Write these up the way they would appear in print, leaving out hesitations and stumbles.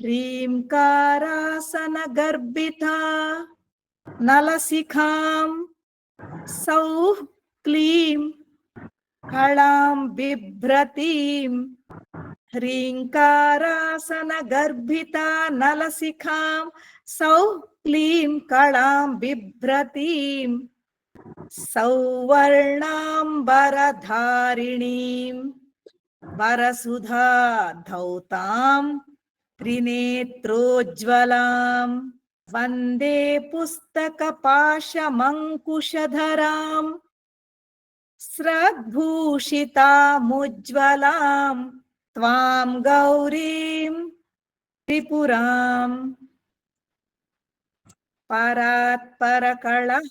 ह्रींकारासनगर्भिता नलशिखां सौः क्लीं कलां बिभ्रतीं। ह्रींकारासनगर्भिता नलशिखां सौः क्लीं कलां बिभ्रतीं। सौवर्णाम्बरधारिणीं वरसुधा धौतां त्रिनेत्रोज्ज्वलां वन्दे पुस्तकपाशमङ्कुशधरां स्रग्भूषितामुज्ज्वलां त्वां गौरीं त्रिपुरां परात्परकलां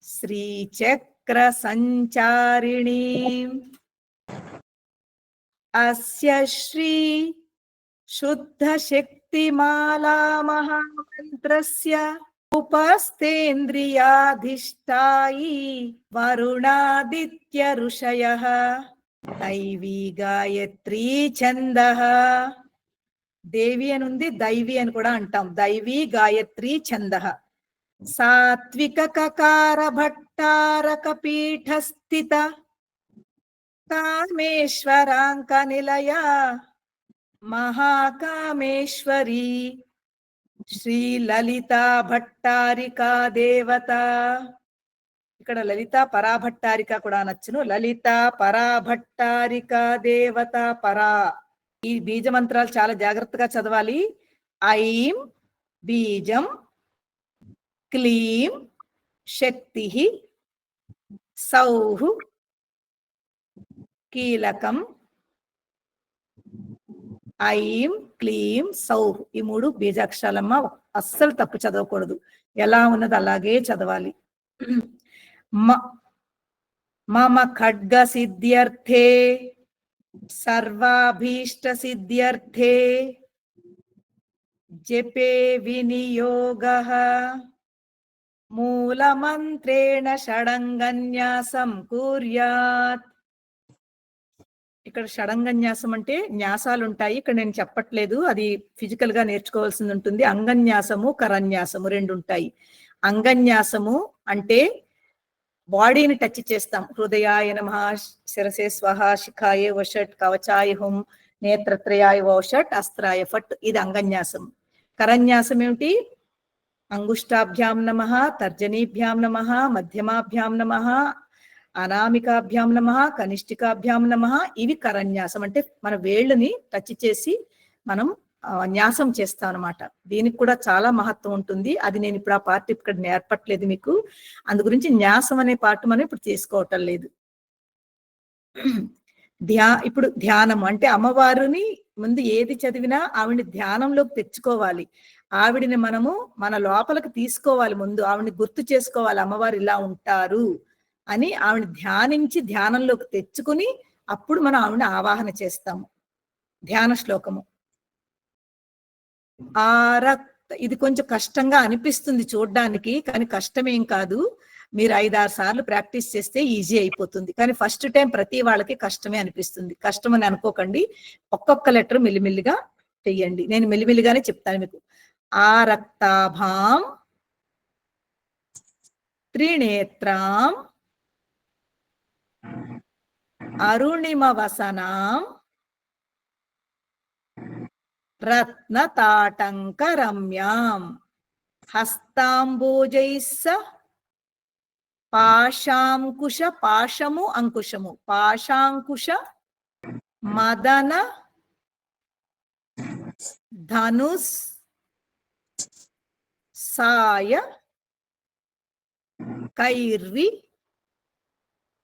श्रीचक्रसञ्चारिणीम् अस्य श्री शुद्धशक्तिमाला महामन्त्रस्य उपस्थेन्द्रियाधिष्ठायी वरुणादित्य ऋषयः दैवी गायत्री छन्दः। దేవి అని ఉంది, దైవి అని కూడా అంటాం. దైవీ గాయత్రీ ఛందః. సాత్విక కకార భట్టారక పీఠస్థిత కామేశ్వరాంక నిలయ మహాకామేశ్వరీ శ్రీ లలితా భట్టారికా దేవత. ఇక్కడ లలితా పరాభట్టారిక కూడా అనొచ్చును. లలితా పరాభట్టారికా దేవత పరా. ఈ బీజ మంత్రాలు చాలా జాగ్రత్తగా చదవాలి. ఐం బీజం, క్లీం శక్తి, సౌః కీలకం. ఐం క్లీం సౌః ఈ మూడు బీజాక్షరాలమ్మ. అస్సలు తప్పు చదవకూడదు, ఎలా ఉన్నది అలాగే చదవాలి. మమ ఖడ్గ సిద్ధ్యర్థే సర్వాభీష్ట సిద్ధ్యర్థే జపే వినియోగః మూలమంత్రేణ షడంగన్యాసం కుర్యాత్. ఇక్కడ షడంగన్యాసం అంటే న్యాసాలు ఉంటాయి. ఇక్కడ నేను చెప్పట్లేదు, అది ఫిజికల్ గా నేర్చుకోవాల్సింది ఉంటుంది. అంగన్యాసము కరన్యాసము రెండు ఉంటాయి. అంగన్యాసము అంటే బాడీని టచ్ చేస్తాం. హృదయాయ నమః, శిరసే స్వహ, శిఖాయ వషట్, కవచాయ హుం, నేత్రత్రయాయ వషట్, అస్త్రాయ ఫట్. ఇది అంగన్యాసం. కరన్యాసం ఏమిటి? అంగుష్టాభ్యాం నమః, తర్జనీభ్యాం నమః, మధ్యమాభ్యాం నమః, అనామికాభ్యాం నమః, కనిష్ఠికాభ్యాం నమః. ఇవి కరన్యాసం అంటే మన వేళ్ళని టచ్ చేసి మనం న్యాసం చేస్తాం అనమాట. దీనికి కూడా చాలా మహత్వం ఉంటుంది. అది నేను ఇప్పుడు ఆ పార్ట్ ఇక్కడ నేర్పట్లేదు మీకు. అందు గురించి న్యాసం అనే పార్ట్ మనం ఇప్పుడు తీసుకోవటం లేదు. ఇప్పుడు ధ్యానం అంటే అమ్మవారిని ముందు ఏది చదివినా ఆవిడ్ని ధ్యానంలోకి తెచ్చుకోవాలి. ఆవిడిని మనము మన లోపలికి తీసుకోవాలి. ముందు ఆవిడ్ని గుర్తు చేసుకోవాలి, అమ్మవారు ఇలా ఉంటారు అని. ఆవిడ్ని ధ్యానించి ధ్యానంలోకి తెచ్చుకుని అప్పుడు మనం ఆవిడ్ని ఆవాహన చేస్తాము. ధ్యాన శ్లోకము. ఇది కొంచెం కష్టంగా అనిపిస్తుంది చూడ్డానికి, కానీ కష్టమేం కాదు. మీరు 5-6 సార్లు ప్రాక్టీస్ చేస్తే ఈజీ అయిపోతుంది. కానీ ఫస్ట్ టైం ప్రతి వాళ్ళకి కష్టమే అనిపిస్తుంది. కష్టం అని అనుకోకండి. ఒక్కొక్క లెటర్ మెల్లిమెల్లిగా చెయ్యండి. నేను మెల్లిమెల్లిగానే చెప్తాను మీకు. ఆరక్తాభాం త్రినేత్రాం అరుణిమవసనాం రత్నతాటంకరమ్యాం హస్తాంబోజైస్స పాశాంకుశ, పాశము అంకుశము, పాశాంకుశ మదన ధనుస్ సాయ కైర్వి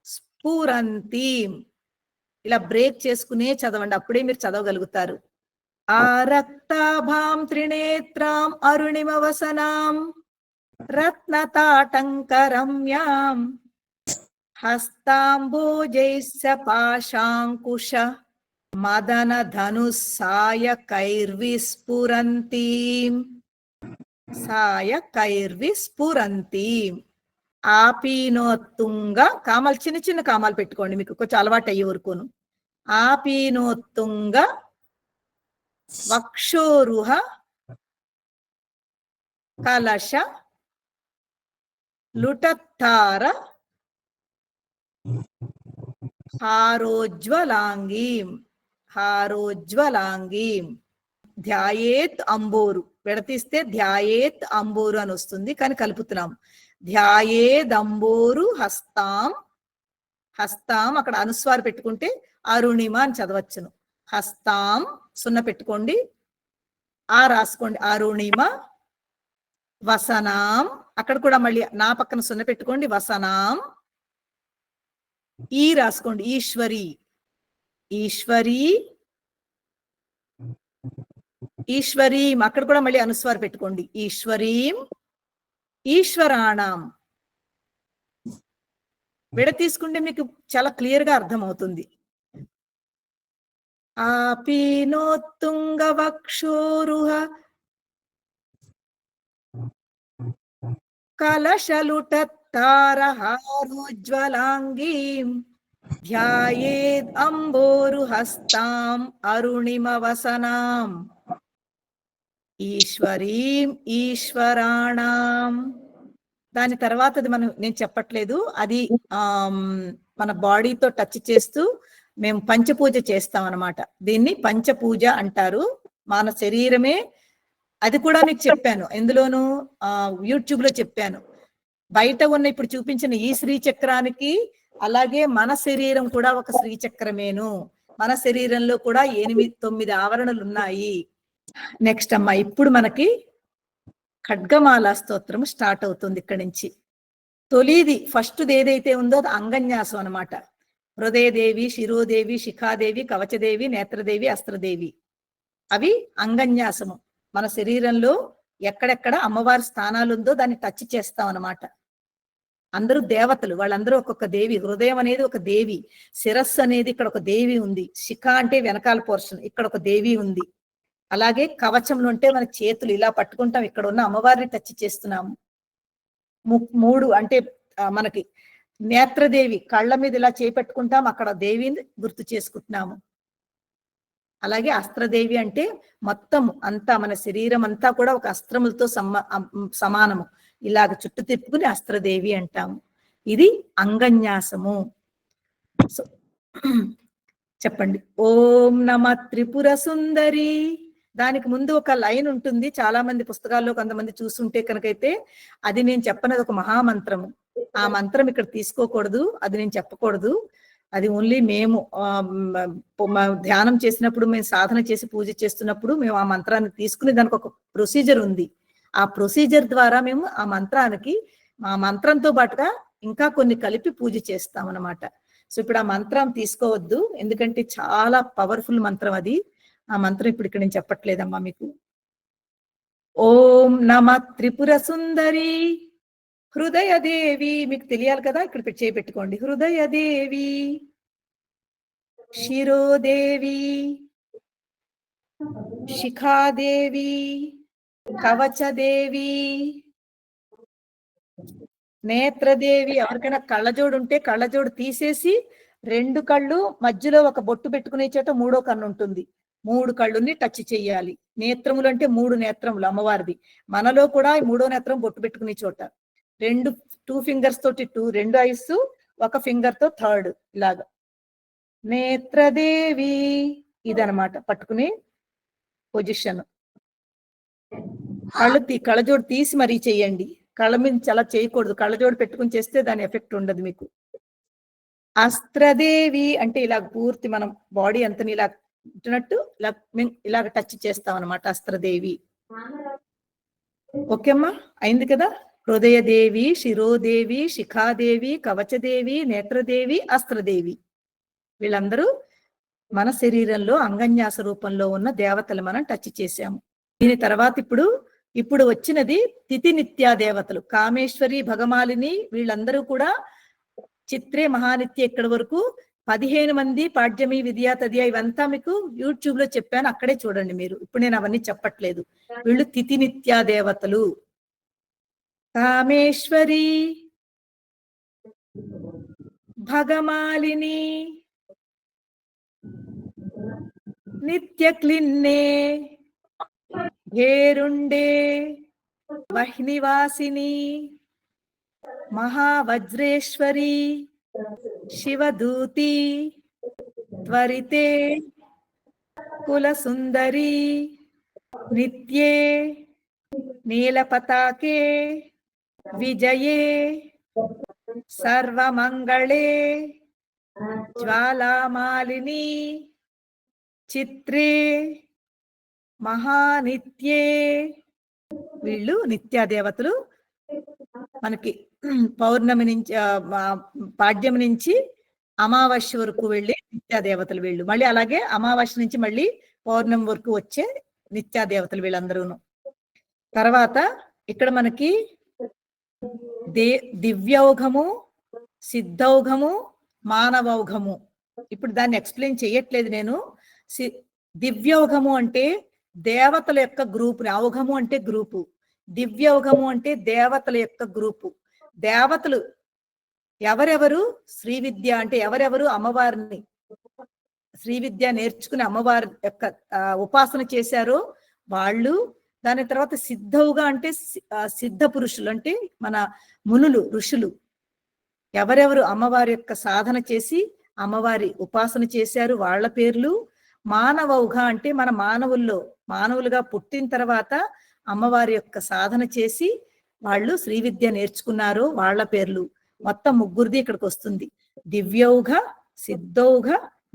స్ఫురంతీం. ఇలా బ్రేక్ చేసుకునే చదవండి, అప్పుడే మీరు చదవగలుగుతారు. ఆరక్తాభాం త్రినేత్రాం అరుణిమవసనాం రత్నతాటంకరమ్యాం హస్తాంబోజైస్స పాశాంకుశ మదన ధనుస్సాయ కైర్విస్ఫురంతీం. సాయ కైర్విస్ఫురంతీం. ఆపీనోత్తుంగ, కామాలు చిన్న చిన్న కామాలు పెట్టుకోండి, మీకు కొంచెం అలవాటు అయ్యే వరకును. ఆపీనోత్తుంగ వక్షోరుహ కలశ లుటత్తార హారోజ్వలాంగీం హారోజ్వలాంగీం. ధ్యాయేత్ అంబోరు విడతీస్తే ధ్యాయేత్ అంబోరు అని వస్తుంది, కానీ కలుపుతున్నాం. ధ్యాయేదంబోరు హస్తాం. హస్తాం అక్కడ అనుస్వారు పెట్టుకుంటే అరుణిమ అని చదవచ్చును. హస్తాం సున్న పెట్టుకోండి, ఆ రాసుకోండి అరుణిమ. వసనాం అక్కడ కూడా మళ్ళీ నా పక్కన సున్న పెట్టుకోండి, వసనాం. ఈ రాసుకోండి ఈశ్వరి. ఈశ్వరి ఈశ్వరీం అక్కడ కూడా మళ్ళీ అనుస్వారు పెట్టుకోండి. ఈశ్వరీం ఈశ్వరాణం. విడ తీసుకుంటే మీకు చాలా క్లియర్ గా అర్థమవుతుంది. ఆపీనోత్తుంగ వక్షోరుహ కలశలుటత్తారహారోజ్వలాంగీం ధ్యాయేద్ అంబోరు హస్తాం అరుణిమ వసనాం ఈశ్వరీం ఈశ్వరాణం. దాని తర్వాతది నేను చెప్పట్లేదు, అది మన బాడీతో టచ్ చేస్తూ మేము పంచపూజ చేస్తాం అన్నమాట. దీన్ని పంచపూజ అంటారు. మన శరీరమే, అది కూడా మీకు చెప్పాను, ఎందులోను యూట్యూబ్ లో చెప్పాను. బయట ఉన్న ఇప్పుడు చూపించిన ఈ శ్రీచక్రానికి అలాగే మన శరీరం కూడా ఒక శ్రీచక్రమేను. మన శరీరంలో కూడా 8-9 ఆవరణలు ఉన్నాయి. నెక్స్ట్ అమ్మా, ఇప్పుడు మనకి ఖడ్గమాల స్తోత్రం స్టార్ట్ అవుతుంది. ఇక్కడి నుంచి తొలిది ఫస్ట్ ఏదైతే ఉందో అది అంగన్యాసం అనమాట. హృదయదేవి, శిరోదేవి, శిఖాదేవి, కవచదేవి, నేత్రదేవి, అస్త్రదేవి, అవి అంగన్యాసము. మన శరీరంలో ఎక్కడెక్కడ అమ్మవారి స్థానాలు ఉందో దాన్ని టచ్ చేస్తాం అనమాట. అందరూ దేవతలు, వాళ్ళందరూ ఒక్కొక్క దేవి. హృదయం అనేది ఒక దేవి, శిరస్సు అనేది ఇక్కడ ఒక దేవి ఉంది, శిఖ అంటే వెనకాల పోర్షన్, ఇక్కడ ఒక దేవి ఉంది. అలాగే కవచంలో ఉంటే మన చేతులు ఇలా పట్టుకుంటాం, ఇక్కడ ఉన్న అమ్మవారిని టచ్ చేస్తున్నాము. 3 అంటే మనకి నేత్రదేవి, కళ్ళ మీద ఇలా చేపెట్టుకుంటాం, అక్కడ దేవిని గుర్తు చేసుకుంటున్నాము. అలాగే అస్త్రదేవి అంటే మొత్తం అంతా మన శరీరం అంతా కూడా ఒక అస్త్రములతో సమానము. ఇలాగ చుట్టు తిప్పుకుని అస్త్రదేవి అంటాము. ఇది అంగన్యాసము. చెప్పండి. ఓం నమ త్రిపుర సుందరి. దానికి ముందు ఒక లైన్ ఉంటుంది, చాలా మంది పుస్తకాల్లో కొంతమంది చూస్తుంటే కనుకైతే అది నేను చెప్పనది ఒక మహామంత్రము. ఆ మంత్రం ఇక్కడ తీసుకోకూడదు, అది నేను చెప్పకూడదు. అది ఓన్లీ మేము ధ్యానం చేసినప్పుడు, మేము సాధన చేసి పూజ చేస్తున్నప్పుడు మేము ఆ మంత్రాన్ని తీసుకుని దానికి ఒక ప్రొసీజర్ ఉంది. ఆ ప్రొసీజర్ ద్వారా మేము ఆ మంత్రంతో పాటుగా ఇంకా కొన్ని కలిపి పూజ చేస్తాం అన్నమాట. సో ఇప్పుడు ఆ మంత్రం తీసుకోవద్దు, ఎందుకంటే చాలా పవర్ఫుల్ మంత్రం అది. ఆ మంత్రం ఇప్పుడు ఇక్కడ నేను చెప్పట్లేదమ్మా మీకు. ఓం నమ త్రిపుర సుందరి హృదయదేవి. మీకు తెలియాలి కదా, ఇక్కడ చేపెట్టుకోండి. హృదయదేవి, శిరోదేవి, శిఖాదేవి, కవచదేవి, నేత్రదేవి. ఎవరికైనా కళ్ళజోడు ఉంటే కళ్ళజోడు తీసేసి 2 కళ్ళు మధ్యలో ఒక బొట్టు పెట్టుకునే చోట 3వ కన్ను ఉంటుంది. 3 కళ్ళుని టచ్ చెయ్యాలి. నేత్రములు అంటే 3 నేత్రములు అమ్మవారిది. మనలో కూడా 3వ నేత్రం బొట్టు పెట్టుకునే చోట 2 ఫింగర్స్ తోటి 2 ఐస్, 1 ఫింగర్ తో 3rd ఇలాగా. నేత్రదేవి ఇదనమాట పట్టుకునే పొజిషన్. కళ్ళజోడు తీసి మరీ చెయ్యండి, కళ్ళ మీద చాలా చేయకూడదు. కళ్ళజోడు పెట్టుకుని చేస్తే దాని ఎఫెక్ట్ ఉండదు మీకు. అస్త్రదేవి అంటే ఇలా పూర్తి మనం బాడీ అంతని ఇలా ఉంటున్నట్టు ఇలాగ టచ్ చేస్తాం అనమాట. అస్త్రదేవి. ఓకే అమ్మా, అయింది కదా. హృదయదేవి, శిరోదేవి, శిఖాదేవి, కవచదేవి, నేత్రదేవి, అస్త్రదేవి, వీళ్ళందరూ మన శరీరంలో అంగన్యాస రూపంలో ఉన్న దేవతలు మనం టచ్ చేశాము. దీని తర్వాత ఇప్పుడు వచ్చినది తిథి నిత్యా దేవతలు. కామేశ్వరి, భగమాలిని, వీళ్ళందరూ కూడా చిత్రే, మహానిత్య ఇక్కడి వరకు 15 మంది. పాడ్యమి, విద్యా, తదియా ఇవంతా మీకు యూట్యూబ్ లో చెప్పాను, అక్కడే చూడండి మీరు. ఇప్పుడు నేను అవన్నీ చెప్పట్లేదు. వీళ్ళు తిథి నిత్యా దేవతలు. కామేశ్వరి, భగమాలిని, నిత్య క్లిన్నే ఘేరుండే వహ్నివాసిని మహావజ్రేశ్వరి శివదూతి త్వరితే కులసుందరి నిత్యే నీలపతాకే విజయే సర్వమంగళే జ్వాలామాలిని చిత్రే మహానిత్యే. వీళ్ళు నిత్యాదేవతలు. మనకి పౌర్ణమి నుంచి పాడ్యం నుంచి అమావాస్య వరకు వెళ్ళి నిత్యాదేవతలు వీళ్ళు. మళ్ళీ అలాగే అమావాస్య నుంచి మళ్ళీ పౌర్ణమి వరకు వచ్చే నిత్యాదేవతలు వీళ్ళందరూను. తర్వాత ఇక్కడ మనకి దివ్యౌఘము, సిద్ధౌఘము, మానవౌఘము. ఇప్పుడు దాన్ని ఎక్స్ప్లెయిన్ చేయట్లేదు నేను. దివ్యౌఘము అంటే దేవతల యొక్క గ్రూప్, ఔఘము అంటే గ్రూపు, దివ్యౌఘము అంటే దేవతల యొక్క గ్రూపు. దేవతలు ఎవరెవరు శ్రీ విద్య అంటే ఎవరెవరు అమ్మవారిని శ్రీ విద్య నేర్చుకుని అమ్మవారి యొక్క ఉపాసన చేశారో వాళ్ళు. దాని తర్వాత సిద్ధవుగా అంటే సిద్ధ పురుషులు అంటే మన మునులు, ఋషులు. ఎవరెవరు అమ్మవారి యొక్క సాధన చేసి అమ్మవారి ఉపాసన చేశారు వాళ్ళ పేర్లు. మానవౌఘ అంటే మన మానవులుగా పుట్టిన తర్వాత అమ్మవారి యొక్క సాధన చేసి వాళ్ళు శ్రీ విద్య నేర్చుకున్నారో వాళ్ళ పేర్లు. మొత్తం ముగ్గురిది ఇక్కడికి వస్తుంది. దివ్యౌఘ, సిద్ధౌఘ,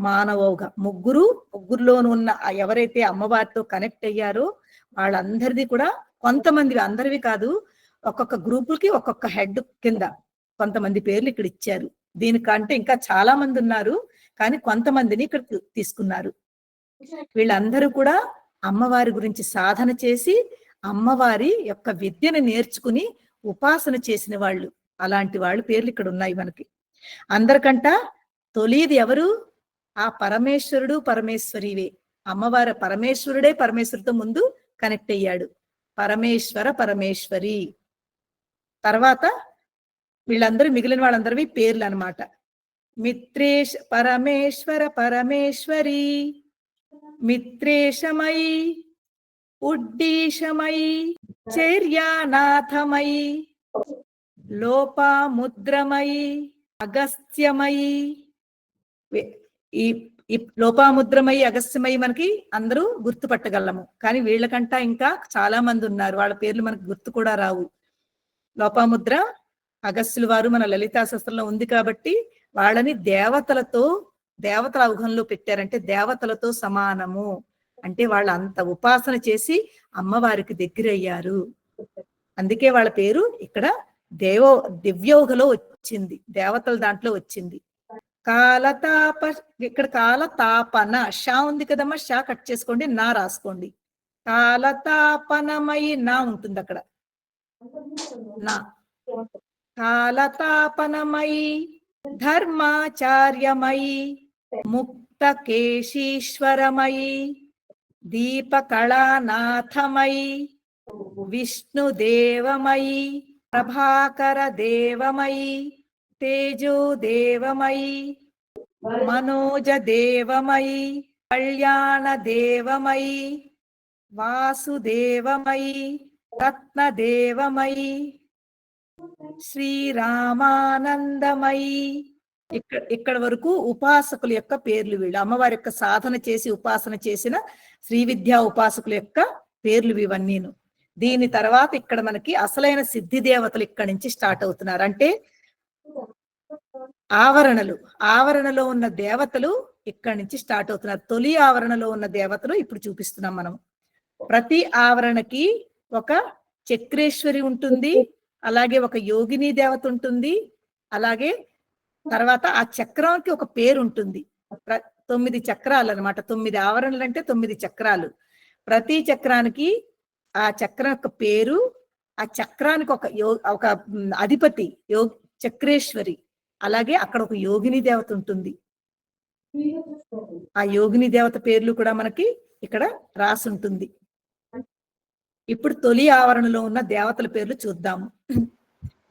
మానవౌఘ. ముగ్గురులోను ఉన్న ఎవరైతే అమ్మవారితో కనెక్ట్ అయ్యారో వాళ్ళందరిది కూడా, కొంతమంది, అందరివి కాదు, ఒక్కొక్క గ్రూపులకి ఒక్కొక్క హెడ్ కింద కొంతమంది పేర్లు ఇక్కడ ఇచ్చారు. దీనికంటే ఇంకా చాలా మంది ఉన్నారు, కానీ కొంతమందిని ఇక్కడ తీసుకున్నారు. వీళ్ళందరూ కూడా అమ్మవారి గురించి సాధన చేసి అమ్మవారి యొక్క విద్యను నేర్చుకుని ఉపాసన చేసిన వాళ్ళు. అలాంటి వాళ్ళు పేర్లు ఇక్కడ ఉన్నాయి మనకి. అందరికంట తొలిది ఎవరు? ఆ పరమేశ్వరుడు, పరమేశ్వరివే. అమ్మవారి పరమేశ్వరుడే పరమేశ్వరితో ముందు కనెక్ట్ అయ్యాడు. పరమేశ్వర, పరమేశ్వరి. తర్వాత వీళ్ళందరూ మిగిలిన వాళ్ళందరివి పేర్లు అన్నమాట. మిత్రేష్, పరమేశ్వర, పరమేశ్వరి, మిత్రేశమయి, ఉడ్డీశమయి, చర్యానాథమయి, లోపాముద్రమయి, అగస్త్యమయి. ఈ లోపాముద్రమయి, అగస్త్యమయి మనకి అందరూ గుర్తుపట్టగలము, కానీ వీళ్ళకంటా ఇంకా చాలా మంది ఉన్నారు. వాళ్ళ పేర్లు మనకు గుర్తు కూడా రావు. లోపాముద్ర, అగస్త్యుల వారు మన లలితా శాస్త్రంలో ఉంది కాబట్టి వాళ్ళని దేవతల ఔఘంలో పెట్టారంటే దేవతలతో సమానము అంటే వాళ్ళు అంత ఉపాసన చేసి అమ్మవారికి దగ్గరయ్యారు. అందుకే వాళ్ళ పేరు ఇక్కడ దివ్యౌఘలో వచ్చింది, దేవతల దాంట్లో వచ్చింది. కాలతాప, ఇక్కడ కాలతాపన, షా ఉంది కదమ్మా, షా కట్ చేసుకోండి, నా రాసుకోండి. కాలతాపనమయి నా ఉంటుంది అక్కడ, నా. కాలతాపనమయి, ధర్మాచార్యమయి, ముక్తకేశీశ్వరమయి, దీపకళానాథమయి, విష్ణుదేవమయి, ప్రభాకర దేవమయి, తేజోదేవమయి, మనోజదేవమయి, కళ్యాణదేవమయి, వాసుదేవమయి, రత్నదేవమయి, శ్రీరామానందమయి. ఇక్కడ వరకు ఉపాసకుల యొక్క పేర్లు వీళ్ళు. అమ్మవారి యొక్క సాధన చేసి ఉపాసన చేసిన శ్రీ విద్యా ఉపాసకుల యొక్క పేర్లు ఇవన్నీను. దీని తర్వాత ఇక్కడ మనకి అసలైన సిద్ధి దేవతలు ఇక్కడి నుంచి స్టార్ట్ అవుతున్నారు. అంటే ఆవరణలో ఉన్న దేవతలు ఇక్కడి నుంచి స్టార్ట్ అవుతున్నారు. తొలి ఆవరణలో ఉన్న దేవతలు ఇప్పుడు చూపిస్తున్నాం మనం. ప్రతి ఆవరణకి ఒక చక్రేశ్వరి ఉంటుంది, అలాగే ఒక యోగిని దేవత ఉంటుంది, అలాగే తర్వాత ఆ చక్రానికి ఒక పేరు ఉంటుంది. 9 చక్రాలు అన్నమాట. 9 ఆవరణలు అంటే 9 చక్రాలు. ప్రతి చక్రానికి ఆ చక్రం యొక్క పేరు, ఆ చక్రానికి ఒక అధిపతి చక్రేశ్వరి, అలాగే అక్కడ ఒక యోగిని దేవత ఉంటుంది. ఆ యోగిని దేవత పేర్లు కూడా మనకి ఇక్కడ రాసి ఉంటుంది. ఇప్పుడు తొలి ఆవరణలో ఉన్న దేవతల పేర్లు చూద్దాము.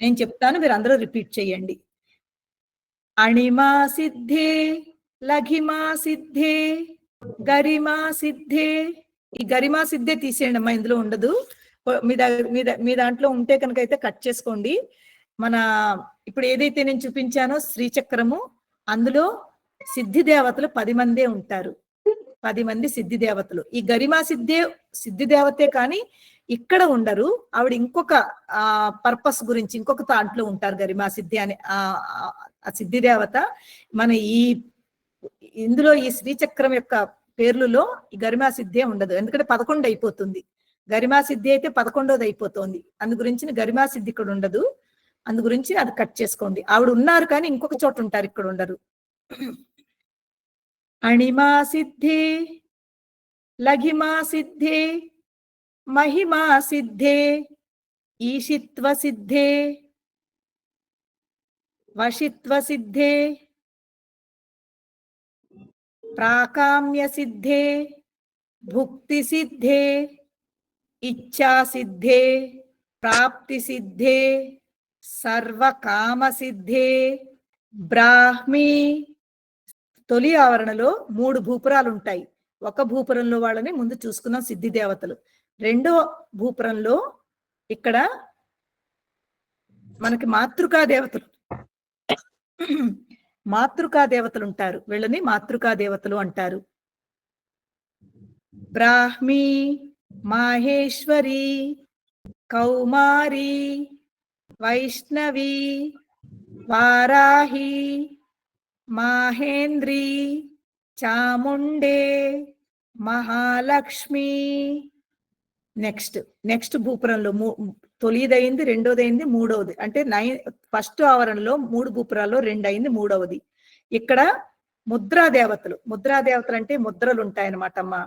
నేను చెప్తాను, మీరు అందరూ రిపీట్ చేయండి. అణిమా సిద్ధే, లఘిమా సిద్ధే, గరిమా సిద్ధే, ఈ గరిమా సిద్ధే తీసేయండి అమ్మా, ఇందులో ఉండదు. మీ దాంట్లో ఉంటే కనుక అయితే కట్ చేసుకోండి. మన ఇప్పుడు ఏదైతే నేను చూపించానో శ్రీచక్రము, అందులో సిద్ధి దేవతలు 10 మందే ఉంటారు. 10 మంది సిద్ధి దేవతలు. ఈ గరిమా సిద్ధి దేవతే కానీ ఇక్కడ ఉండరు. ఆవిడ ఇంకొక పర్పస్ గురించి ఇంకొక దాంట్లో ఉంటారు. గరిమా సిద్ధి అనే ఆ సిద్ధి దేవత మన ఇందులో ఈ శ్రీచక్రం యొక్క పేర్లులో ఈ గరిమా సిద్ధే ఉండదు. ఎందుకంటే 11 అయిపోతుంది. గరిమా సిద్ధి అయితే 11వది అయిపోతుంది. అందు గురించి గరిమా సిద్ధి ఇక్కడ ఉండదు. అందు గురించి అది కట్ చేసుకోండి. ఆవిడ ఉన్నారు కానీ ఇంకొక చోట ఉంటారు, ఇక్కడ ఉండరు. అణిమా సిద్ధే, లఘిమా సిద్ధే, మహిమా సిద్ధే, ఈషిత్వ సిద్ధే, వశిత్వ సిద్ధే, ప్రాకామ్య సిద్ధే, భుక్తి సిద్ధే, ఇచ్ఛా సిద్ధే, ప్రాప్తి సిద్ధే, సర్వకామ సిద్ధే, బ్రాహ్మీ. తొలి ఆవరణలో 3 భూపురాలు ఉంటాయి. ఒక భూపురంలో వాళ్ళని ముందు చూసుకున్నాం సిద్ధి దేవతలు. రెండో భూపురంలో ఇక్కడ మనకి మాతృకా దేవతలు ఉంటారు. వీళ్ళని మాతృకా దేవతలు అంటారు. బ్రాహ్మీ, మాహేశ్వరి, కౌమారి, వైష్ణవి, వారాహి, మాహేంద్రి, చాముండే, మహాలక్ష్మి. నెక్స్ట్ భూపురంలో తొలిదైంది, రెండోదైంది, మూడవది. అంటే ఫస్ట్ ఆవరణలో 3 భూపురాల్లో 2 అయింది, మూడవది. ఇక్కడ ముద్రా దేవతలు అంటే ముద్రలు ఉంటాయన్నమాట అమ్మా.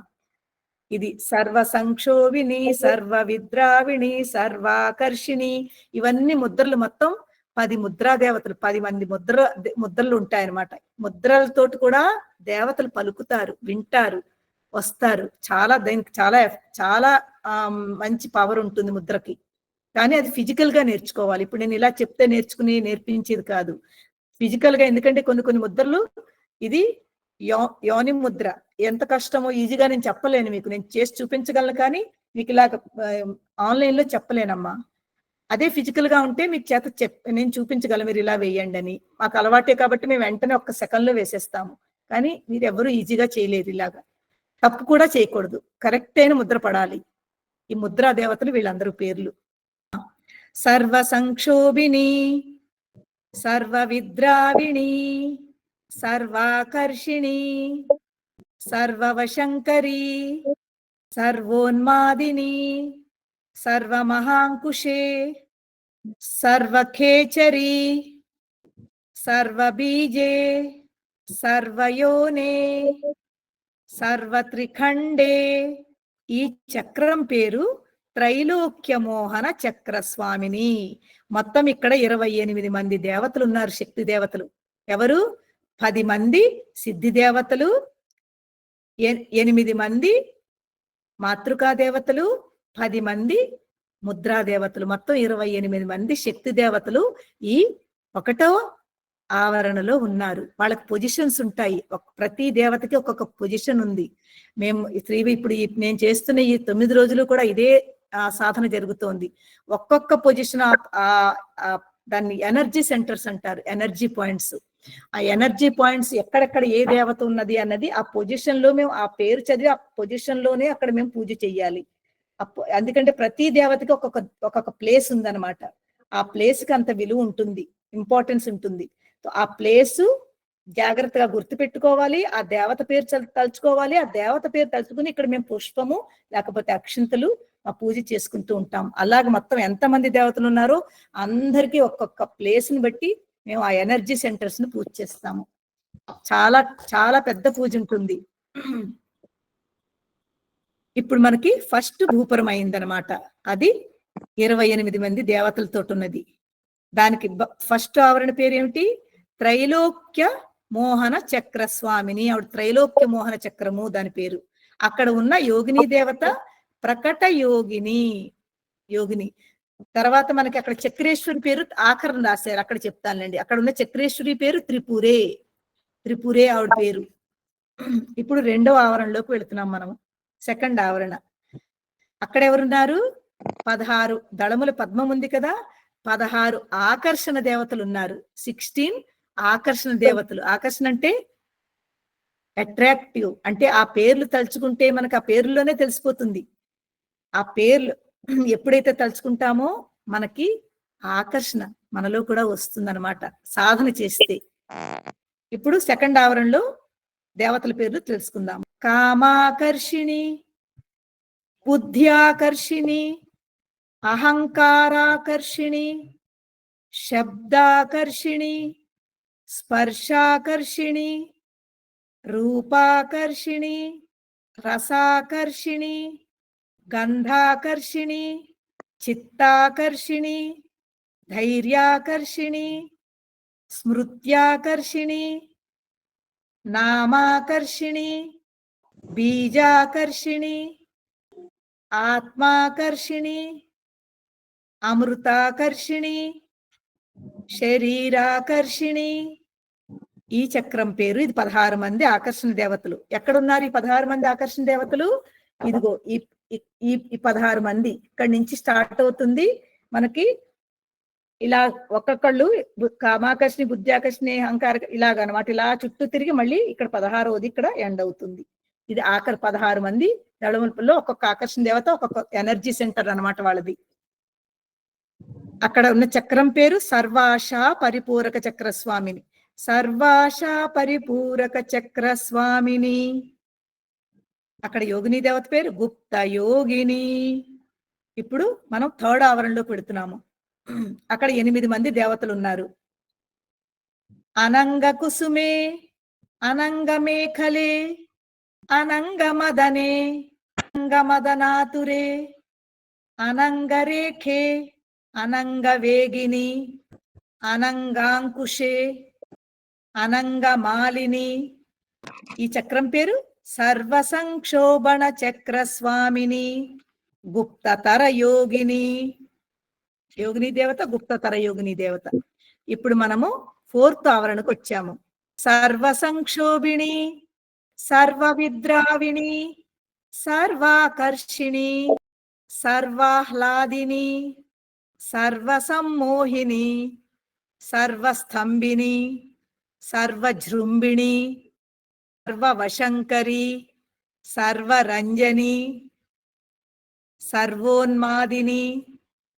ఇది సర్వ సంక్షోభిణి, సర్వ విద్రావిణి, సర్వాకర్షిణి, ఇవన్నీ ముద్రలు. మొత్తం 10 ముద్రా దేవతలు, 10 మంది ముద్రలు ఉంటాయన్నమాట. ముద్రలతోటి కూడా దేవతలు పలుకుతారు, వింటారు, వస్తారు. దానికి చాలా మంచి పవర్ ఉంటుంది ముద్రకి. కానీ అది ఫిజికల్ గా నేర్చుకోవాలి. ఇప్పుడు నేను ఇలా చెప్తే నేర్పించేది కాదు, ఫిజికల్ గా. ఎందుకంటే కొన్ని ముద్రలు, ఇది యోని ముద్ర, ఎంత కష్టమో ఈజీగా నేను చెప్పలేను మీకు. నేను చేసి చూపించగలను కానీ మీకు ఇలాగ ఆన్లైన్ లో చెప్పలేనమ్మా. అదే ఫిజికల్ గా ఉంటే మీకు నేను చూపించగలను, మీరు ఇలా వేయండి అని. మాకు అలవాటే కాబట్టి మేము వెంటనే 1 సెకండ్ లో వేసేస్తాము. కానీ మీరు ఎవరు ఈజీగా చేయలేరు. ఇలాగా తప్పు కూడా చేయకూడదు, కరెక్ట్ అయిన ముద్ర పడాలి. ఈ ముద్రా దేవతలు వీళ్ళందరూ పేర్లు. సర్వ సంక్షోభిణి, సర్వ విద్రావిణి, సర్వాకర్షిణి, సర్వవశంకరి, సర్వోన్మాదిని, సర్వమహాంకుశే, సర్వఖేచరి, సర్వబీజే, సర్వయోనే, సర్వత్రిఖండే. ఈ చక్రం పేరు త్రైలోక్యమోహన చక్రస్వామిని. మొత్తం ఇక్కడ 28 మంది దేవతలు ఉన్నారు, శక్తి దేవతలు. ఎవరు? 10 మంది సిద్ధి దేవతలు, 8 మంది మాతృకా దేవతలు, 10 మంది ముద్రా దేవతలు, మొత్తం 28 మంది శక్తి దేవతలు ఈ 1వ ఆవరణలో ఉన్నారు. వాళ్ళకి పొజిషన్స్ ఉంటాయి. ప్రతి దేవతకి ఒక్కొక్క పొజిషన్ ఉంది. మేము ఇప్పుడు నేను చేస్తున్న ఈ 9 రోజులు కూడా ఇదే సాధన జరుగుతోంది. ఒక్కొక్క పొజిషన్ దాన్ని ఎనర్జీ సెంటర్స్ అంటారు, ఎనర్జీ పాయింట్స్. ఆ ఎనర్జీ పాయింట్స్ ఎక్కడెక్కడ ఏ దేవత ఉన్నది అన్నది ఆ పొజిషన్ లో మేము ఆ పేరు చదివి ఆ పొజిషన్ లోనే అక్కడ మేము పూజ చెయ్యాలి. ఎందుకంటే ప్రతి దేవతకి ఒక్కొక్క ప్లేస్ ఉందన్నమాట. ఆ ప్లేస్ కి అంత విలువ ఉంటుంది, ఇంపార్టెన్స్ ఉంటుంది. ఆ ప్లేసు జాగ్రత్తగా గుర్తు పెట్టుకోవాలి. ఆ దేవత పేరు తలుచుకోవాలి. ఆ దేవత పేరు తలుచుకుని ఇక్కడ మేము పుష్పము లేకపోతే అక్షింతలు ఆ పూజ చేసుకుంటూ ఉంటాం. అలాగే మొత్తం ఎంతమంది దేవతలు ఉన్నారో అందరికీ ఒక్కొక్క ప్లేస్ ని బట్టి మేము ఆ ఎనర్జీ సెంటర్స్ ని పూజ చేస్తాము. చాలా చాలా పెద్ద పూజ ఉంటుంది. ఇప్పుడు మనకి ఫస్ట్ భూపురం అయిందనమాట. అది 28 మంది దేవతలతో ఉన్నది. దానికి ఫస్ట్ ఆవరణ పేరు ఏమిటి? త్రైలోక్య మోహన చక్రస్వామిని. ఆవిడ త్రైలోక్య మోహన చక్రము దాని పేరు. అక్కడ ఉన్న యోగిని దేవత ప్రకట యోగిని. తర్వాత మనకి అక్కడ చక్రేశ్వరి పేరు ఆఖరణ రాశారు, అక్కడ చెప్తానులేండి. అక్కడ ఉన్న చక్రేశ్వరి పేరు త్రిపురే ఆవిడ పేరు. ఇప్పుడు రెండవ ఆవరణలోకి వెళుతున్నాం మనం. సెకండ్ ఆవరణ. అక్కడ ఎవరున్నారు? 16 దళముల పద్మం ఉంది కదా, 16 ఆకర్షణ దేవతలు ఉన్నారు. 16 ఆకర్షణ దేవతలు. ఆకర్షణ అంటే అట్రాక్టివ్, అంటే ఆ పేర్లు తలుచుకుంటే మనకు ఆ పేర్లలోనే తెలిసిపోతుంది. ఆ పేర్లు ఎప్పుడైతే తలుచుకుంటామో మనకి ఆకర్షణ మనలో కూడా వస్తుందన్నమాట సాధన చేస్తే. ఇప్పుడు సెకండ్ ఆవరణలో దేవతల పేర్లు తెలుసుకుందాం. కామాకర్షిణి, బుద్ధ్యాకర్షిణి, అహంకారాకర్షిణి, శబ్దాకర్షిణి, స్పర్శాకర్షిణి, రూపాకర్షిణి, రసాకర్షిణి, గంధాకర్షిణి, చిత్తాకర్షిణి, ధైర్యాకర్షిణి, స్మృత్యాకర్షిణి, నామాకర్షిణి, బీజాకర్షిణి, ఆత్మాకర్షిణి, అమృతాకర్షిణి, శరీరాకర్షిణి. ఈ చక్రం పేరు. ఇది 16 మంది ఆకర్షణ దేవతలు. ఎక్కడున్నారు ఈ 16 మంది ఆకర్షణ దేవతలు? ఇదిగో ఈ 16 మంది ఇక్కడి నుంచి స్టార్ట్ అవుతుంది మనకి. ఇలా ఒక్కొక్కళ్ళు కామాకర్షణి, బుద్ధ్యాకర్షణి, అహంకార ఇలాగనమాట. ఇలా చుట్టూ తిరిగి మళ్ళీ ఇక్కడ 16వది ఇక్కడ ఎండ్ అవుతుంది. ఇది ఆఖరి 16 మంది దళములలో ఒక్కొక్క ఆకర్షణ దేవత, ఒక్కొక్క ఎనర్జీ సెంటర్ అన్నమాట వాళ్ళది. అక్కడ ఉన్న చక్రం పేరు సర్వాశ పరిపూరక చక్రస్వామిని. సర్వాశ పరిపూరక చక్రస్వామిని. అక్కడ యోగిని దేవత పేరు గుప్త యోగిని. ఇప్పుడు మనం థర్డ్ ఆవరణలో పెడుతున్నాము. అక్కడ 8 మంది దేవతలు ఉన్నారు. అనంగ కుసుమే, అనంగ మేఖలే, అనంగ మదనే, అనంగ మదనాతురే, అనంగ రేఖే, అనంగ వేగిని, అనంగాంకుశే, అనంగ మాలిని. ఈ చక్రం పేరు సర్వ సంక్షోభణ చక్రస్వామిని, గుప్తతర యోగిని. యోగిని దేవత, గుప్తతర యోగిని దేవత. ఇప్పుడు మనము ఫోర్త్ ఆవరణకు వచ్చాము. సర్వ సంక్షోభిణి, సర్వ విద్రావిణి, సర్వాకర్షిణి, సర్వాహ్లాదిని, సర్వ సమ్మోహిని, సర్వస్తంభిని, సర్వజృంభిణి, సర్వవశంకరి, సర్వరంజని, సర్వోన్మాదిని,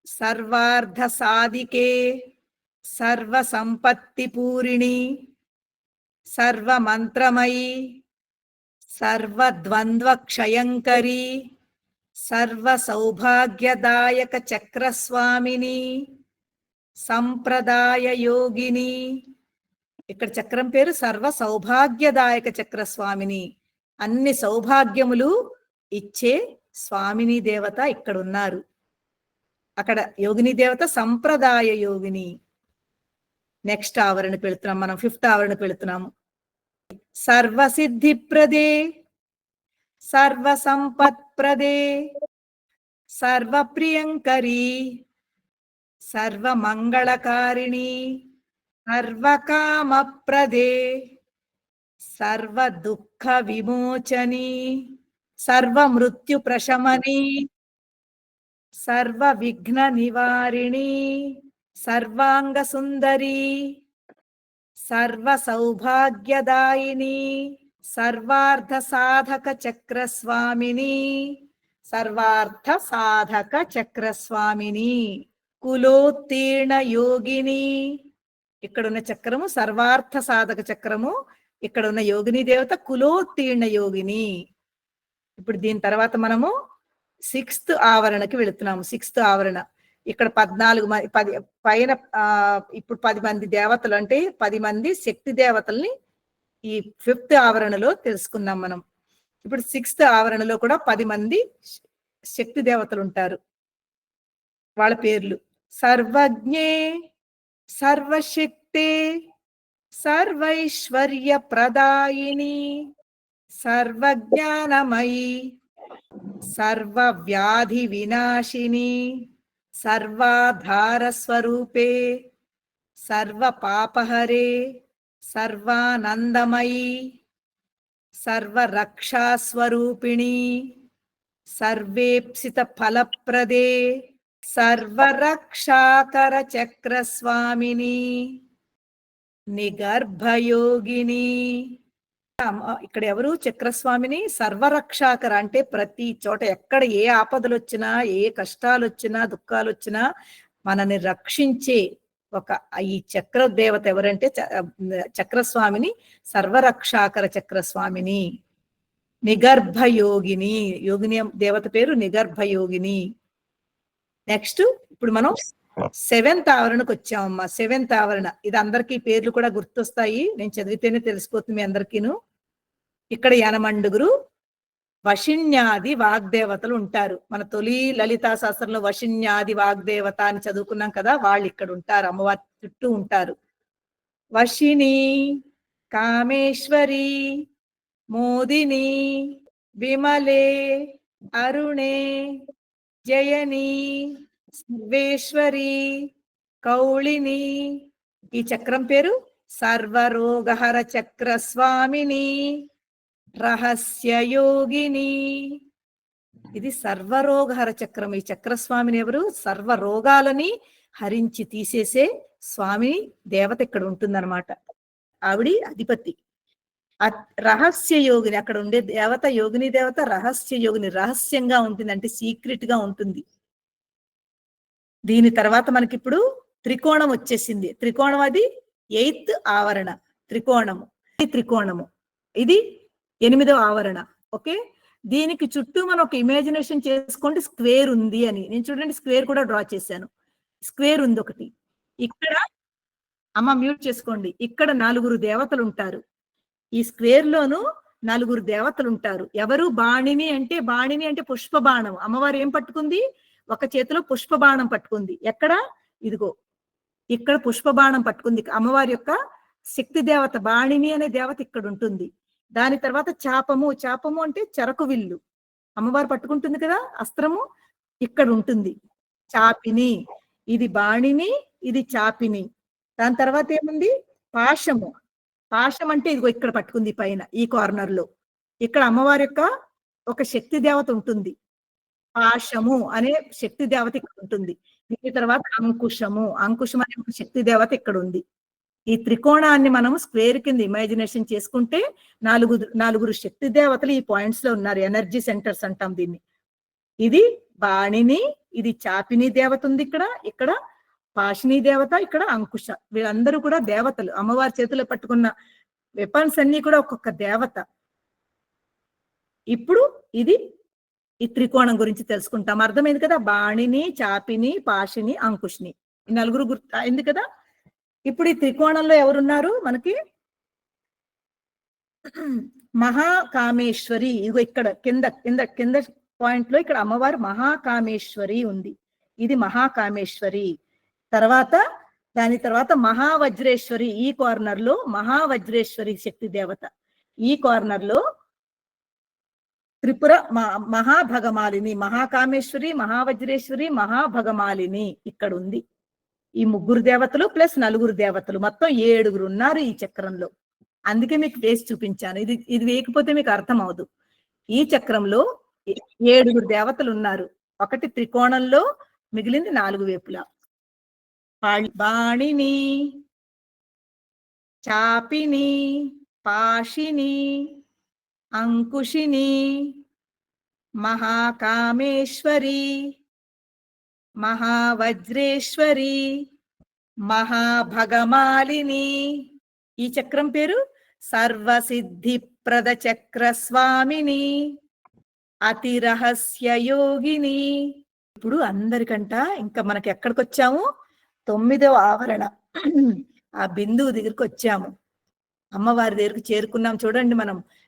సర్వార్థ సాధికే, సర్వ సంపత్తి పూరిణి, సర్వమంత్రమయి, సర్వద్వంద్వ క్షయంకరి, సర్వ సౌభాగ్యదాయక చక్రస్వామిని, సంప్రదాయ యోగిని. ఇక్కడ చక్రం పేరు సర్వ సౌభాగ్యదాయక చక్రస్వామిని. అన్ని సౌభాగ్యములు ఇచ్చే స్వామిని దేవత ఇక్కడ ఉన్నారు. అక్కడ యోగిని దేవత సంప్రదాయ యోగిని. నెక్స్ట్ ఆవరణకు వెళుతున్నాం మనం. ఫిఫ్త్ ఆవరణకు వెళుతున్నాము. సర్వసిద్ధిప్రదే, సర్వ సంపత్ప్రదే, సర్వప్రియంకరి, సర్వమంగళకారిణి, సర్వకామప్రదే, సర్వ దుఃఖ విమోచని, సర్వ మృత్యు ప్రశమని, సర్వ విఘ్న నివారిణి, సర్వాంగ సుందరి, సర్వ సౌభాగ్యదాయిని, సర్వార్థ సాధక చక్రస్వామిని, సర్వార్థ సాధక చక్రస్వామిని, కులోత్తీర్ణ యోగిని. ఇక్కడున్న చక్రము సర్వార్థ సాధక చక్రము. ఇక్కడ ఉన్న యోగిని దేవత కులోత్తీర్ణ యోగిని. ఇప్పుడు దీని తర్వాత మనము 6th ఆవరణకి వెళుతున్నాము. 6th ఆవరణ. ఇక్కడ 14 పైన ఇప్పుడు 10 మంది దేవతలు, అంటే 10 మంది శక్తి దేవతల్ని ఈ 5th ఆవరణలో తెలుసుకున్నాం మనం. ఇప్పుడు 6th ఆవరణలో కూడా 10 మంది శక్తి దేవతలు ఉంటారు. వాళ్ళ పేర్లు సర్వజ్ఞే, సర్వశక్తే, సర్వైశ్వర్య ప్రదాయిని, సర్వజ్ఞానమయి, సర్వవ్యాధి వినాశిని, సర్వాధార స్వరూపే, సర్వ పాపహరే, సర్వానందమయి, సర్వరక్షా స్వరూపిణి సర్వేప్సిత ఫలప్రదే సర్వరక్షాకర చక్రస్వామిని నిగర్భయోగిని. ఇక్కడ ఎవరు? చక్రస్వామిని సర్వరక్షాకర అంటే ప్రతి చోట ఎక్కడ ఏ ఆపదలు వచ్చినా, ఏ కష్టాలు వచ్చినా, దుఃఖాలు వచ్చినా మనని రక్షించే ఒక ఈ చక్ర దేవత ఎవరంటే చక్రస్వామిని సర్వరక్షాకర చక్రస్వామిని. నిగర్భయోగిని, యోగిని దేవత పేరు నిగర్భయోగిని. నెక్స్ట్ ఇప్పుడు మనం 7th ఆవరణకు వచ్చామమ్మా. 7th ఆవరణ, ఇది అందరికీ పేర్లు కూడా గుర్తొస్తాయి, నేను చదివితేనే తెలిసిపోతుంది మీ అందరికీను. ఇక్కడ యనమండుగురు వశిన్యాది వాగ్దేవతలు ఉంటారు. మన తొలి లలితా శాస్త్రంలో వశిన్యాది వాగ్దేవత అని చదువుకున్నాం కదా, వాళ్ళు ఇక్కడ ఉంటారు, అమ్మవారి చుట్టూ ఉంటారు. వశిని, కామేశ్వరి, మోదిని, విమలే, అరుణే, జయని, సర్వేశ్వరి, కౌళిని. ఈ చక్రం పేరు సర్వరోగహర చక్రస్వామిని రహస్యయోగిని. ఇది సర్వరోగహర చక్రం. ఈ చక్రస్వామిని ఎవరు? సర్వరోగాలని హరించి తీసేసే స్వామి దేవత ఇక్కడ ఉంటుందన్నమాట. ఆవిడి అధిపతి. రహస్య యోగిని, అక్కడ ఉండే దేవత యోగిని దేవత రహస్య యోగిని, రహస్యంగా ఉంటుంది, అంటే సీక్రెట్ గా ఉంటుంది. దీని తర్వాత మనకి ఇప్పుడు త్రికోణం వచ్చేసింది. త్రికోణం అది 8th ఆవరణ. త్రికోణము, ఇది 8వ ఆవరణ. ఓకే, దీనికి చుట్టూ మనం ఒక ఇమాజినేషన్ చేసుకోండి, స్క్వేర్ ఉంది అని. నేను చూడండి స్క్వేర్ కూడా డ్రా చేశాను. స్క్వేర్ ఉంది ఒకటి. ఇక్కడ అమ్మ మ్యూట్ చేసుకోండి. ఇక్కడ 4 దేవతలు ఉంటారు. ఈ స్క్వేర్ లోను 4 దేవతలు ఉంటారు. ఎవరు? బాణిని అంటే పుష్ప బాణం. అమ్మవారు ఏం పట్టుకుంది? ఒక చేతిలో పుష్ప బాణం పట్టుకుంది. ఎక్కడ? ఇదిగో ఇక్కడ పుష్ప బాణం పట్టుకుంది. అమ్మవారి యొక్క శక్తి దేవత బాణిని అనే దేవత ఇక్కడ ఉంటుంది. దాని తర్వాత చాపము అంటే చెరకు విల్లు, అమ్మవారు పట్టుకుంటుంది కదా అస్త్రము, ఇక్కడ ఉంటుంది. చాపిని, ఇది బాణిని, ఇది చాపిని. దాని తర్వాత ఏముంది? పాశము అంటే ఇదిగో ఇక్కడ పట్టుకుంది పైన ఈ కార్నర్ లో. ఇక్కడ అమ్మవారి యొక్క ఒక శక్తి దేవత ఉంటుంది. పాశము అనే శక్తి దేవత ఇక్కడ ఉంటుంది. దీని తర్వాత అంకుశం అనే ఒక శక్తి దేవత ఇక్కడ ఉంది. ఈ త్రికోణాన్ని మనం స్క్వేర్ కింద ఇమాజినేషన్ చేసుకుంటే 4 శక్తి దేవతలు ఈ పాయింట్స్ లో ఉన్నారు. ఎనర్జీ సెంటర్స్ అంటాం దీన్ని. ఇది బాణిని, ఇది చాపిని దేవత ఉంది ఇక్కడ పాశిని దేవత, ఇక్కడ అంకుశ. వీళ్ళందరూ కూడా దేవతలు. అమ్మవారి చేతిలో పట్టుకున్న వెపన్స్ అన్ని కూడా ఒక్కొక్క దేవత. ఇప్పుడు ఈ త్రికోణం గురించి తెలుసుకుంటాం. అర్థమైంది కదా? బాణిని, చాపిని, పాశిని, అంకుష్ని, ఈ 4 గుర్తు అయింది కదా. ఇప్పుడు ఈ త్రికోణంలో ఎవరున్నారు మనకి? మహాకామేశ్వరి. ఇదిగో ఇక్కడ కింద పాయింట్ లో ఇక్కడ అమ్మవారు మహాకామేశ్వరి ఉంది. ఇది మహాకామేశ్వరి. దాని తర్వాత మహావజ్రేశ్వరి. ఈ కార్నర్ లో మహావజ్రేశ్వరి శక్తి దేవత. ఈ కార్నర్ లో త్రిపుర మహాభగమాలిని. మహాకామేశ్వరి, మహావజ్రేశ్వరి, మహాభగమాలిని ఇక్కడ ఉంది. ఈ 3 దేవతలు ప్లస్ 4 దేవతలు, మొత్తం 7 ఉన్నారు ఈ చక్రంలో. అందుకే మీకు వేసి చూపించాను. ఇది వేయకపోతే మీకు అర్థం అవదు. ఈ చక్రంలో 7 దేవతలు ఉన్నారు. ఒకటి త్రికోణంలో, మిగిలింది 4 వైపులా. బాణిని, చాపిని, పాశిని, అంకుశిని, మహాకామేశ్వరి, మహావజ్రేశ్వరి, మహాభగమాలిని. ఈ చక్రం పేరు సర్వసిద్ధిప్రద చక్రస్వామిని అతి రహస్య యోగిని. ఇప్పుడు అందరికంట ఇంకా మనకి ఎక్కడికి వచ్చాము? 9వ ఆవరణ, ఆ బిందువు దగ్గరికి వచ్చాము. అమ్మవారి దగ్గరికి చేరుకున్నాం. చూడండి,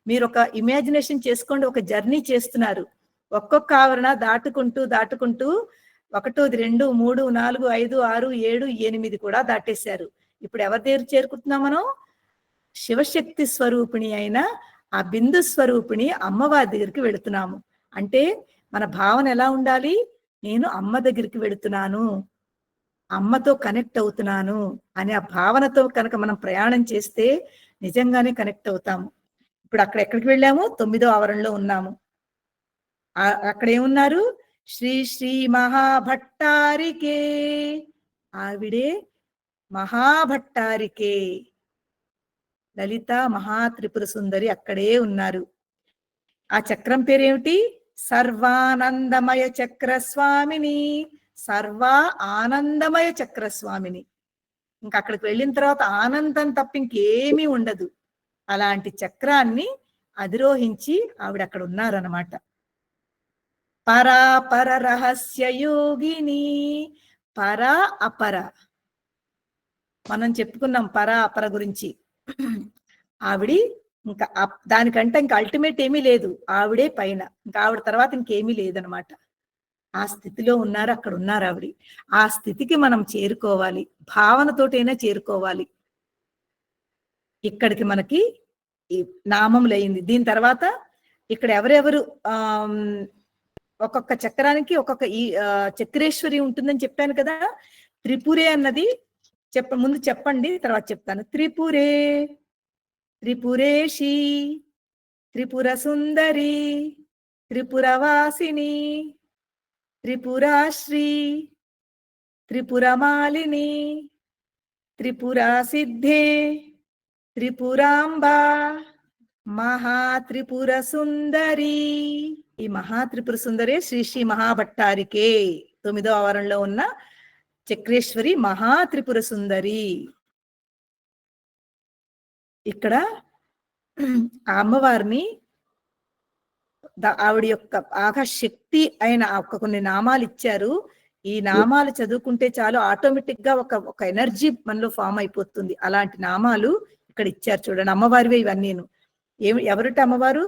మీరు ఒక ఇమాజినేషన్ చేసుకోండి, ఒక జర్నీ చేస్తున్నారు. ఒక్కొక్క ఆవరణ దాటుకుంటూ 1, 2, 3, 4, 5, 6, 7, 8 కూడా దాటేశారు. ఇప్పుడు ఎవరి దగ్గర చేరుకుంటున్నాం మనం? శివశక్తి స్వరూపిణి అయిన ఆ బిందు స్వరూపిణి అమ్మవారి దగ్గరికి వెళుతున్నాము. అంటే మన భావన ఎలా ఉండాలి? నేను అమ్మ దగ్గరికి వెళుతున్నాను, అమ్మతో కనెక్ట్ అవుతున్నాను అనే ఆ భావనతో కనుక మనం ప్రయాణం చేస్తే నిజంగానే కనెక్ట్ అవుతాము. ఇప్పుడు అక్కడ ఎక్కడికి వెళ్ళాము? 9వ ఆవరణలో ఉన్నాము. అక్కడ ఏమున్నారు? శ్రీ శ్రీ మహాభట్టారికే, ఆవిడే మహాభట్టారికే, లలిత మహాత్రిపుర సుందరి అక్కడే ఉన్నారు. ఆ చక్రం పేరేమిటి? సర్వానందమయ చక్రస్వామిని, సర్వ ఆనందమయ చక్రస్వామిని. ఇంకా అక్కడికి వెళ్ళిన తర్వాత ఆనందం తప్ప ఇంకేమీ ఉండదు. అలాంటి చక్రాన్ని అధిరోహించి ఆవిడ అక్కడ ఉన్నారన్నమాట. పరాపర రహస్య యోగిని, పర అపర, మనం చెప్పుకున్నాం పర అపర గురించి. ఆవిడి ఇంకా దానికంటే ఇంకా అల్టిమేట్ ఏమీ లేదు, ఆవిడే పైన, ఇంకా ఆవిడ తర్వాత ఇంకేమీ లేదనమాట. ఆ స్థితిలో ఉన్నారు, అక్కడ ఉన్నారు ఆవిడ. ఆ స్థితికి మనం చేరుకోవాలి, భావనతోటైనా చేరుకోవాలి. ఇక్కడికి మనకి ఈ నామములైంది. దీని తర్వాత ఇక్కడ ఎవరెవరు ఒక్కొక్క చక్రానికి ఒక్కొక్క ఈ చక్రేశ్వరి ఉంటుందని చెప్పాను కదా. త్రిపురే అన్నది ముందు చెప్పండి, తర్వాత చెప్తాను. త్రిపురే, త్రిపురేషి, త్రిపుర సుందరి, త్రిపురవాసిని, త్రిపురాశ్రీ, త్రిపురమాలిని, త్రిపురా సిద్ధే, త్రిపురాంబ, మహాత్రిపుర సుందరి. ఈ మహాత్రిపుర సుందరే శ్రీ శ్రీ మహాభట్టారికే, 9వ ఆవరణలో ఉన్న చక్రేశ్వరి మహాత్రిపుర సుందరి. ఇక్కడ ఆ అమ్మవారిని ఆవిడ యొక్క బాగా శక్తి అయిన కొన్ని నామాలు ఇచ్చారు. ఈ నామాలు చదువుకుంటే చాలు ఆటోమేటిక్ గా ఒక ఎనర్జీ మనలో ఫామ్ అయిపోతుంది. అలాంటి నామాలు ఇక్కడ ఇచ్చారు చూడండి. అమ్మవారివే ఇవన్నీను. ఎవరిట అమ్మవారు?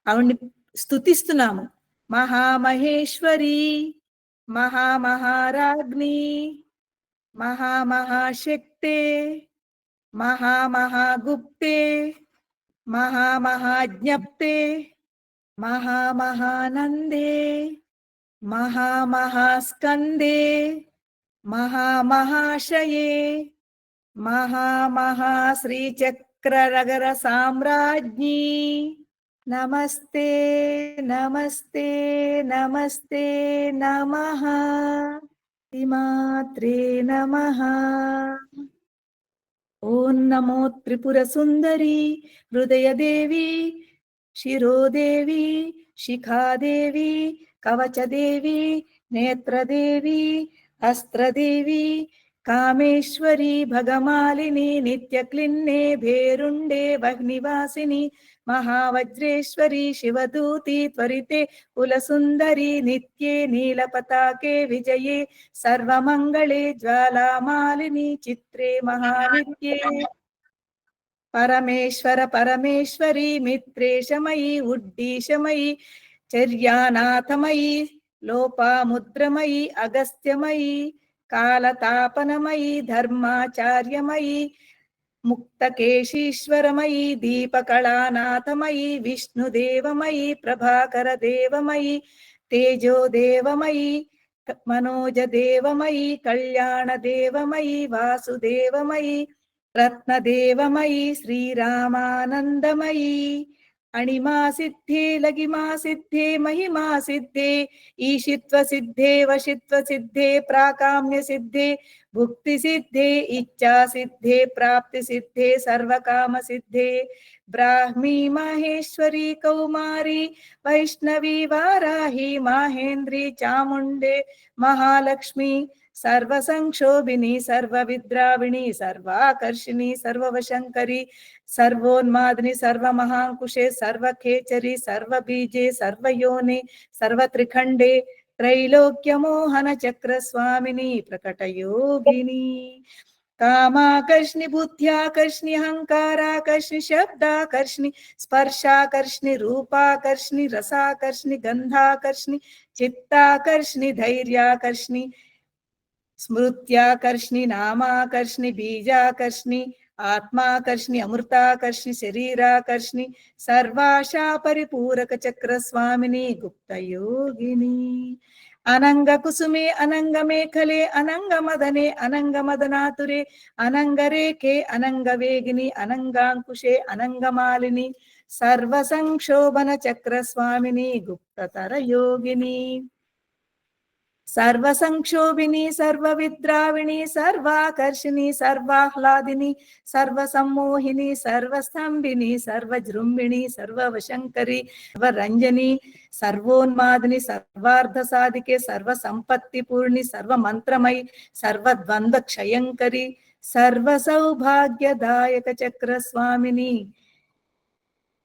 ఆవిడ్ని స్తుతిస్తున్నాము. మహామహేశ్వరి, మహామహారాజ్ఞి, మహామహాశక్తే, మహామహాగుప్తే, మహామహాజ్ఞప్తే, మహామహానందే, మహామహాస్కందే, మహామహాశయే, మహామహాశ్రీచక్రరగర సామ్రాజ్ఞీ. నమస్తే నమస్తే నమస్తే నమః, శ్రీమాత్రే నమః. ఓం నమో త్రిపుర సుందరి, హృదయదేవి, శిరోదేవి, శిఖాదేవి, కవచదేవి, నేత్రదేవి, అస్త్రదేవి, కామేశ్వరి, భగమాలిని, నిత్యక్లిన్నే, భేరుండే, వహ్నివాసిని, మహావజ్రేశ్వరి, శివదూతి, త్వరితే, కులసుందరి, నిత్యే, నీలపతాకే, విజయే, సర్వమంగళే, జ్వాలామాలిని, చిత్రే, మహానిత్యే, పరమేశ్వర పరమేశ్వరి, మిత్రేశమయి, ఉడ్డీశమయి, చర్యానాథమయి, లోపాముద్రమయి, అగస్త్యమయి, కాలతాపనమయి, ధర్మాచార్యమయి, ముక్తకేశీశ్వరమయి, దీపకళానాథమయి, విష్ణుదేవమయి, ప్రభాకరదేవమయి, తేజోదేవమయి, మనోజదేవమయి, కళ్యాణదేవమయి, వాసుదేవమయి, రత్నదేవమయి, శ్రీరామానందమయి, అణిమా సిద్ధే, లగిమా సిద్ధే, మహిమా సిద్ధే, ఈశిత్వ సిద్ధే, వశిత్వ సిద్ధే, ప్రాకామ్య సిద్ధే, భుక్తి సిద్ధే, ఇచ్చా సిద్ధే, ప్రాప్తి సిద్ధే, సర్వకామ సిద్ధే, బ్రాహ్మీ, మహేశ్వరి, కౌమారి, వైష్ణవి, వారాహి, మాహేంద్రి, చాముండే, మహాలక్ష్మి, సర్వసంక్షోభిని, సర్వవిద్రావిణి, సర్వాకర్షిణి, సర్వవశంకరి, సర్వోన్మాదిని, సర్వమహాంకుశే, సర్వఖేచరి, సర్వబీజే, సర్వయోనే, సర్వత్రిఖండే, త్రైలోక్యమోహన చక్రస్వామిని, ప్రకటయోగిని, కామాకర్షిణి, బుద్ధ్యాకర్షిణి, అహంకారాకర్షిణి, శబ్దాకర్షిణి, స్పర్శాకర్షిణి, రూపాకర్షిణి, రసాకర్షిణి, గంధాకర్షిణి, చిత్తాకర్షిణి, ధైర్యాకర్షిణి, స్మృత్యాకర్షిణి, నామాకర్షిణి, బీజాకర్షిణి, ఆత్మాకర్షిణి, అమృతాకర్షిణి, శరీరాకర్షిణి, సర్వాశా పరిపూరక చక్రస్వామిని, గుప్తయోగిని, అనంగ కుసుమే, అనంగ మేఖలే, అనంగ మదనే, అనంగ మదనాతురే, అనంగ రేఖే, అనంగ వేగిని, అనంగాంకుశే, అనంగమాలిని, సర్వ సంక్షోభన చక్ర స్వామిని గుప్తతర యోగిని సర్వ సంక్షోభిని సర్వ విద్రావిణి సర్వాకర్షిణి సర్వాహ్లాదిని సర్వ సమ్మోహిని సర్వస్తంభిని సర్వజృంభిణి సర్వవశంకరి సర్వరంజని సర్వోన్మాదిని సర్వార్థ సాధికే సర్వ సంపత్తి పూర్ణి సర్వ మంత్రమై సర్వద్వంద్వ క్షయంకరి సర్వ సౌభాగ్యదాయక చక్ర స్వామిని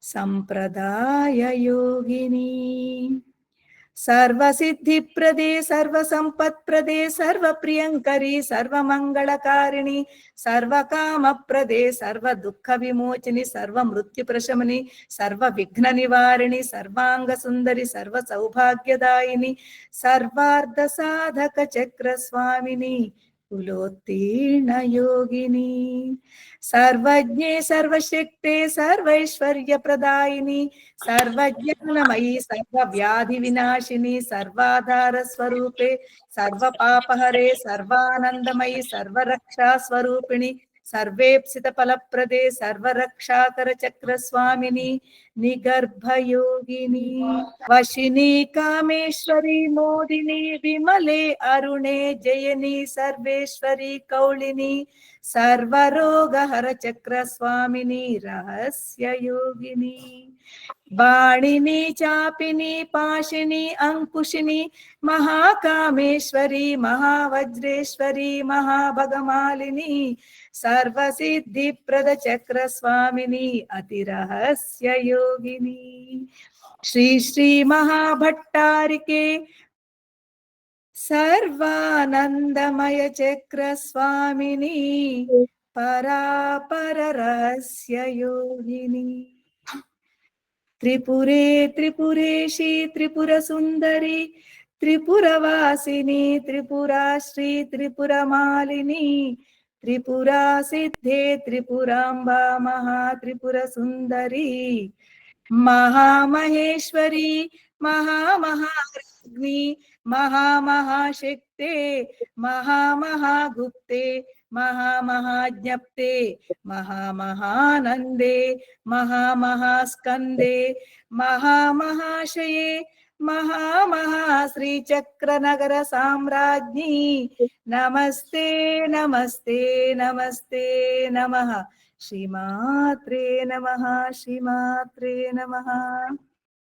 సంప్రదాయ యోగిని సర్వసిద్ధిప్రదే సర్వసంపత్ప్రదే సర్వప్రియంకరి సర్వమంగళకారిణి సర్వకామప్రదే సర్వదుఃఖ విమోచిని సర్వమృత్యుప్రశమని సర్వవిఘ్న నివారిణి సర్వాంగ సుందరి సర్వ సౌభాగ్యదాయిని సర్వార్థ సాధక చక్ర స్వామిని కులోత్తీర్ణ యోగిని సర్వజ్ఞే సర్వశక్తే సర్వైశ్వర్య ప్రదాయిని సర్వజ్ఞానమయీ సర్వవ్యాధి వినాశిని సర్వాధార స్వరూపే సర్వపాపహరే సర్వానందమయీ సర్వరక్షా స్వరూపిణి సర్వేప్సిత ఫలప్రదే సర్వరక్షాకర చక్ర స్వామిని నిగర్భయోగిని వశిని కామేశ్వరి మోదిని విమలే అరుణే జయని సర్వేశ్వరి కౌళిని సర్వరోగహర చక్ర స్వామిని రహస్య యోగిని బాణిని చాపిని పాశిని అంకుశిని మహాకామేశ్వరి మహావజ్రేశ్వరి మహాభగమాలిని సర్వసిద్ధిప్రద చక్ర స్వామిని అతి రహస్య యోగిని శ్రీ శ్రీ మహాభట్టారికే సర్వానందమయ చక్ర స్వామిని పరాపర రహస్య యోగిని త్రిపురే త్రిపురేషి త్రిపుర సుందరి త్రిపురవాసిని త్రిపురాశ్రీ త్రిపురమాలిని త్రిపురా సిద్ధే త్రిపురాంబా మహా త్రిపుర సుందరి మహామహేశ్వరి మహామహాగ్ని మహామహాశక్తే మహామహాగుప్తే మహామహాజ్ఞప్తే మహామహానందే మహామహాస్కందే మహామహాశయే మహామహాశ్రీచక్రనగర సామ్రాజ్ఞి నమస్తే నమస్తే నమస్తే నమః శ్రీమాత్రే నమః శ్రీమాత్రే నమః